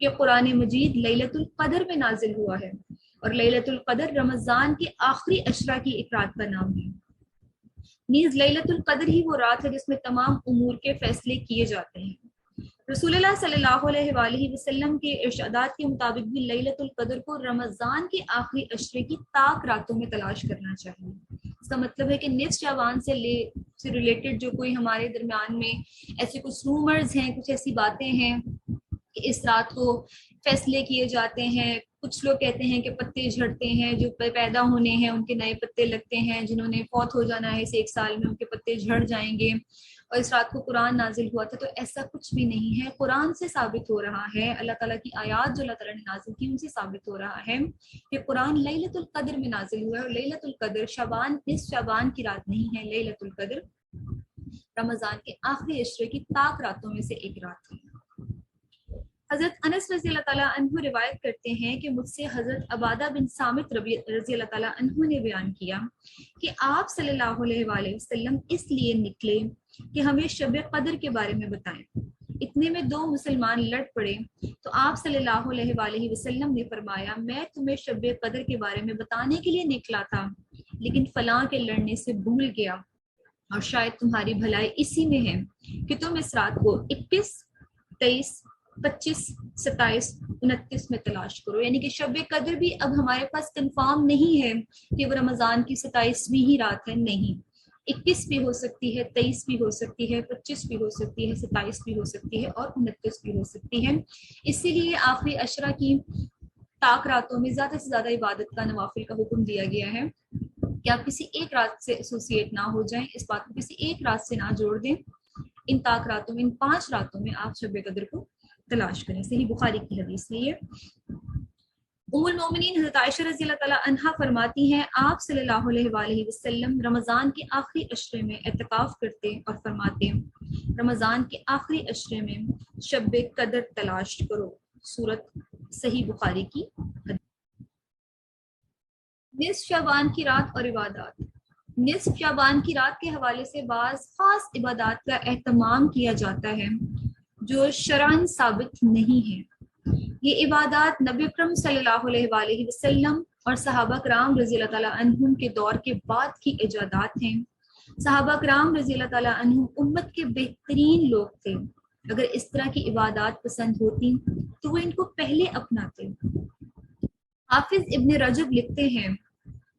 کہ قرآن مجید لیلۃ القدر میں نازل ہوا ہے، اور لیلۃ القدر رمضان کے آخری اشرا کی ایک رات کا نام ہے۔ نیز لیلۃ القدر ہی وہ رات ہے جس میں تمام امور کے فیصلے کیے جاتے ہیں۔ رسول اللہ صلی اللہ علیہ وآلہ وسلم کے ارشادات کے مطابق بھی لیلۃ القدر کو رمضان کے آخری عشرے کی طاق راتوں میں تلاش کرنا چاہیے۔ اس کا مطلب ہے کہ نصف شعبان سے ریلیٹڈ جو کوئی ہمارے درمیان میں ایسے کچھ رومرز ہیں، کچھ ایسی باتیں ہیں کہ اس رات کو فیصلے کیے جاتے ہیں۔ کچھ لوگ کہتے ہیں کہ پتے جھڑتے ہیں، جو پیدا ہونے ہیں ان کے نئے پتے لگتے ہیں، جنہوں نے فوت ہو جانا ہے اس ایک سال میں ان کے پتے جھڑ جائیں گے، اور اس رات کو قرآن نازل ہوا تھا۔ تو ایسا کچھ بھی نہیں ہے، قرآن سے ثابت ہو رہا ہے، اللہ تعالیٰ کی آیات جو اللہ تعالیٰ نے نازل کی ان سے ثابت ہو رہا ہے کہ قرآن لیلۃ القدر میں نازل ہوا ہے، اور لیلۃ القدر شعبان نصف شعبان کی رات نہیں ہے، لیلۃ القدر رمضان کے آخری عشرے کی طاق راتوں میں سے ایک رات ہے۔ حضرت انس رضی اللہ تعالیٰ عنہ روایت کرتے ہیں کہ مجھ سے حضرت عبادہ بن صامت رضی اللہ تعالیٰ عنہ نے بیان کیا کہ آپ صلی اللہ علیہ وآلہ وسلم اس لیے نکلے کہ ہمیں شب قدر کے بارے میں بتائیں۔ اتنے میں دو مسلمان لڑ پڑے تو آپ صلی اللہ علیہ وآلہ وسلم نے فرمایا، میں تمہیں شب قدر کے بارے میں بتانے کے لیے نکلا تھا، لیکن فلاں کے لڑنے سے بھول گیا، اور شاید تمہاری بھلائی اسی میں ہے کہ تم اس رات کو 21، 23، 25، 27، 29 میں تلاش کرو۔ یعنی کہ شب قدر بھی اب ہمارے پاس کنفارم نہیں ہے کہ وہ رمضان کی 27ویں ہی رات ہے، نہیں، 21 بھی ہو سکتی ہے، 23 بھی ہو سکتی ہے، 25 بھی ہو سکتی ہے، 27 بھی ہو سکتی ہے، اور 29 بھی ہو سکتی ہے۔ اسی لیے آخری عشرہ کی طاق راتوں میں زیادہ سے زیادہ عبادت کا، نوافل کا حکم دیا گیا ہے کہ آپ کسی ایک رات سے ایسوسیٹ نہ ہو جائیں، اس بات کو کسی ایک رات سے نہ جوڑ دیں۔ ان طاق راتوں میں، ان 5 راتوں میں آپ شب قدر کو تلاش کریں۔ صحیح بخاری کی حدیث ہے یہ۔ ام المومنین حضرت عائشہ رضی اللہ تعالیٰ عنہا فرماتی ہیں، آپ صلی اللہ علیہ وآلہ وسلم رمضان کے آخری عشرے میں اعتکاف کرتے اور فرماتے، رمضان کے آخری عشرے میں شب قدر تلاش کرو، سورت صحیح بخاری کی حدیث۔ نصف شعبان کی رات اور عبادات۔ نصف شعبان کی رات کے حوالے سے بعض خاص عبادات کا اہتمام کیا جاتا ہے جو شرعاً ثابت نہیں ہے۔ یہ عبادات نبی اکرم صلی اللہ علیہ وآلہ وسلم اور صحابہ کرام رضی اللہ تعالیٰ عنہم کے دور کے بعد کی ایجادات ہیں۔ صحابہ کرام رضی اللہ تعالیٰ عنہم امت کے بہترین لوگ تھے، اگر اس طرح کی عبادات پسند ہوتی تو وہ ان کو پہلے اپناتے۔ حافظ ابن رجب لکھتے ہیں،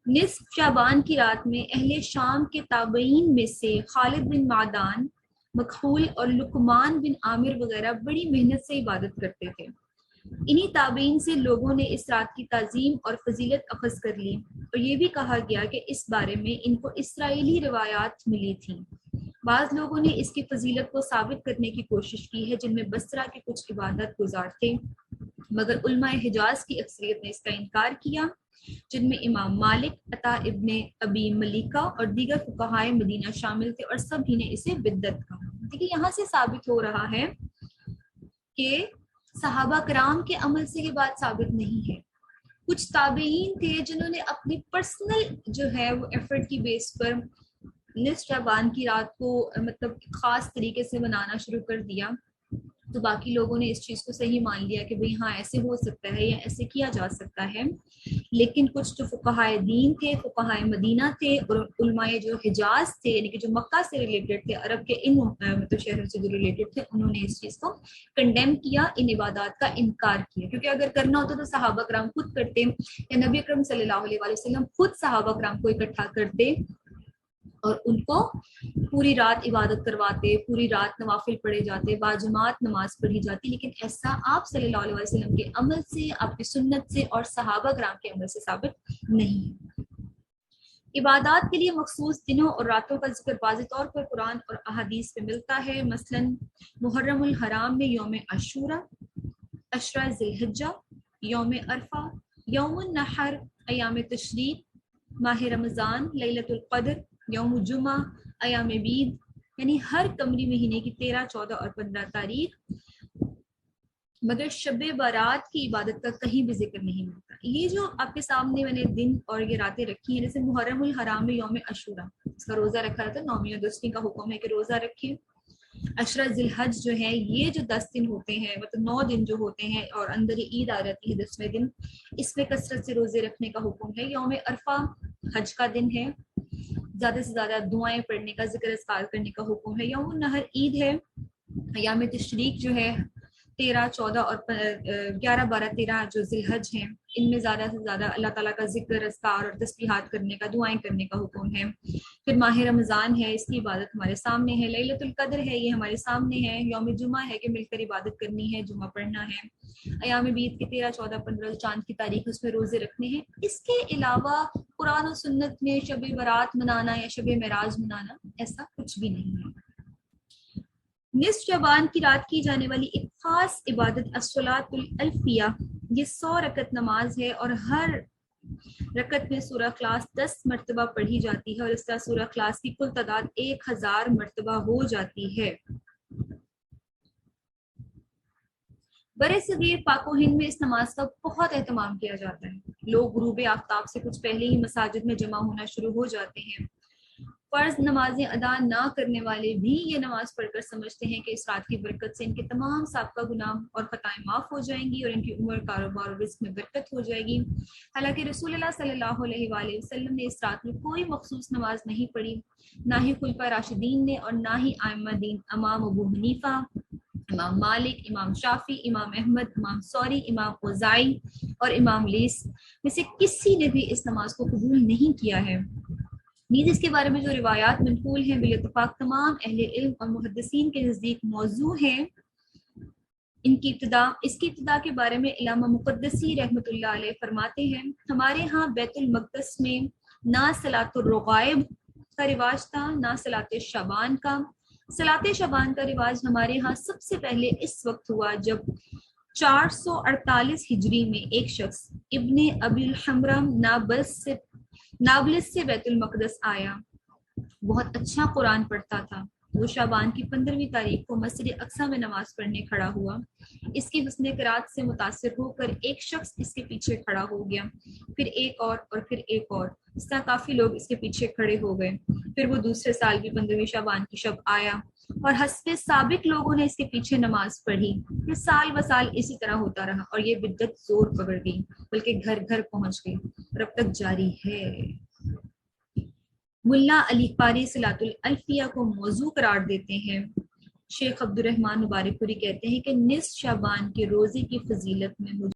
نصف شعبان کی رات میں اہل شام کے تابعین میں سے خالد بن معدان، مکحول اور لقمان بن عامر وغیرہ بڑی محنت سے عبادت کرتے تھے۔ انہی تابعین سے لوگوں نے اس رات کی تعظیم اور فضیلت اخذ کر لی، اور یہ بھی کہا گیا کہ اس بارے میں ان کو اسرائیلی روایات ملی تھیں۔ بعض لوگوں نے اس کی فضیلت کو ثابت کرنے کی کوشش کی ہے، جن میں بصرہ کے کچھ عبادت گزار تھے، مگر علماء حجاز کی اکثریت نے اس کا انکار کیا، جن میں امام مالک، عطا ابن ابی ملیکہ اور دیگر فقہائے مدینہ شامل تھے، اور سبھی نے اسے بدعت کہا۔ دیکھیے یہاں سے ثابت ہو رہا ہے کہ صحابہ کرام کے عمل سے یہ بات ثابت نہیں ہے۔ کچھ تابعین تھے جنہوں نے اپنی پرسنل جو ہے وہ ایفرٹ کی بیس پر نصف شعبان کی رات کو مطلب خاص طریقے سے منانا شروع کر دیا، تو باقی لوگوں نے اس چیز کو صحیح مان لیا کہ بھئی ہاں ایسے ہو سکتا ہے یا ایسے کیا جا سکتا ہے۔ لیکن کچھ جو فقہائے دین تھے، فقہائے مدینہ تھے، اور علماء جو حجاز تھے، یعنی کہ جو مکہ سے ریلیٹڈ تھے، عرب کے ان مطلب شہروں سے جو ریلیٹڈ تھے، انہوں نے اس چیز کو کنڈیم کیا، ان عبادات کا انکار کیا، کیونکہ اگر کرنا ہوتا تو صحابہ کرام خود کرتے، یا نبی اکرم صلی اللہ علیہ وآلہ وسلم خود صحابہ کرام کو اکٹھا کرتے اور ان کو پوری رات عبادت کرواتے، پوری رات نوافل پڑھے جاتے، باجماعت نماز پڑھی جاتی، لیکن ایسا آپ صلی اللہ علیہ وسلم کے عمل سے، آپ کی سنت سے اور صحابہ کرام کے عمل سے ثابت نہیں ہے۔ عبادات کے لیے مخصوص دنوں اور راتوں کا ذکر واضح طور پر قرآن اور احادیث میں ملتا ہے، مثلا محرم الحرام میں یوم عاشوراء، عشرہ ذی الحجہ، یوم عرفہ، یوم النحر، ایام تشریق، ماہ رمضان، لیلۃ القدر، یوم جمعہ، ایام بید، یعنی ہر قمری مہینے کی 13، 14 اور 15 تاریخ، مگر شب بارات کی عبادت کا کہیں بھی ذکر نہیں ملتا۔ یہ جو آپ کے سامنے میں نے دن اور یہ راتیں رکھی ہیں، جیسے محرم الحرام میں یوم عاشوراء، اس کا روزہ رکھا تھا، 9 اور 10 کا حکم ہے کہ روزہ رکھیں، عشرہ ذی الحج جو ہے یہ جو 10 دن ہوتے ہیں مطلب 9 دن جو ہوتے ہیں اور اندر ہی عید آ جاتی ہے 10ویں دن، اس میں کثرت سے روزے رکھنے کا حکم ہے۔ یوم عرفہ حج کا دن ہے، زیادہ سے زیادہ دعائیں پڑھنے کا، ذکر اذکار کرنے کا حکم ہے۔ یوم النحر عید ہے۔ ایام تشریق جو ہے 13 14 اور 11 12 13 جو ذی الحج ہیں، ان میں زیادہ سے زیادہ اللہ تعالیٰ کا ذکر اذکار اور تسبیحات کرنے کا، دعائیں کرنے کا حکم ہے۔ پھر ماہ رمضان ہے، اس کی عبادت ہمارے سامنے ہے۔ لیلۃ القدر ہے، یہ ہمارے سامنے ہے۔ یوم جمعہ ہے کہ مل کر عبادت کرنی ہے، جمعہ پڑھنا ہے۔ ایام بیت کے 13 14 15 چاند کی تاریخ اس میں روزے رکھنے ہیں۔ اس کے علاوہ قرآن و سنت میں شب برات منانا یا شب معراج منانا ایسا کچھ بھی نہیں ہے۔ نصف شعبان کی رات کی جانے والی ایک خاص عبادت الصلاۃ الالفیہ، یہ 100 رکعت نماز ہے اور ہر رکعت میں سورہ اخلاص 10 مرتبہ پڑھی جاتی ہے، اور اس طرح سورہ اخلاص کی کل تعداد 1000 مرتبہ ہو جاتی ہے۔ برے صغیر پاک و ہند میں اس نماز کا بہت اہتمام کیا جاتا ہے۔ لوگ غروب آفتاب سے کچھ پہلے ہی مساجد میں جمع ہونا شروع ہو جاتے ہیں۔ فرض نمازیں ادا نہ کرنے والے بھی یہ نماز پڑھ کر سمجھتے ہیں کہ اس رات کی برکت سے ان کے تمام سابقہ گناہ اور خطائیں معاف ہو جائیں گی اور ان کی عمر، کاروبار اور رزق میں برکت ہو جائے گی۔ حالانکہ رسول اللہ صلی اللہ علیہ وآلہ وسلم نے اس رات میں کوئی مخصوص نماز نہیں پڑھی، نہ ہی خلفائے راشدین نے اور نہ ہی ائمہ دین امام ابو حنیفہ، امام مالک، امام شافعی، امام احمد، امام ثوری، امام اوزاعی اور امام لیث میں سے کسی نے بھی اس نماز کو قبول نہیں کیا ہے۔ نیز اس کے بارے میں جو روایات منقول ہیں بالاتفاق تمام اہل علم اور محدثین کے نزدیک موضوع ہیں۔ اس کی ابتدا کے بارے میں علامہ مقدسی رحمۃ اللہ علیہ فرماتے ہیں، ہمارے ہاں بیت المقدس میں نہ صلاۃ الرغائب کا رواج تھا، نہ صلاۃ شعبان کا۔ صلاۃ شعبان کا رواج ہمارے ہاں سب سے پہلے اس وقت ہوا جب 448 ہجری میں ایک شخص ابن ابی الحمرم نابلس سے بیت المقدس آیا۔ بہت اچھا قرآن پڑھتا تھا۔ وہ شعبان کی 15ویں تاریخ کو مسجد اقصی میں نماز پڑھنے کھڑا ہوا۔ اس کی حسن قرات سے متاثر ہو کر ایک شخص اس کے پیچھے کھڑا ہو گیا، پھر ایک اور پھر ایک اور، اس طرح کافی لوگ اس کے پیچھے کھڑے ہو گئے۔ پھر وہ دوسرے سال کی 15ویں شعبان کی شب آیا اور حسب سابق لوگوں نے اس کے پیچھے نماز پڑھی۔ پھر سال ب سال اسی طرح ہوتا رہا اور یہ بدعت زور پکڑ گئی، بلکہ گھر گھر پہنچ گئی اور اب تک جاری ہے۔ ملا علی قاری صلاۃ الالفیہ کو موضوع قرار دیتے ہیں۔ شیخ عبد الرحمن مبارک پوری کہتے ہیں کہ نصف شعبان کے روزے کی فضیلت میں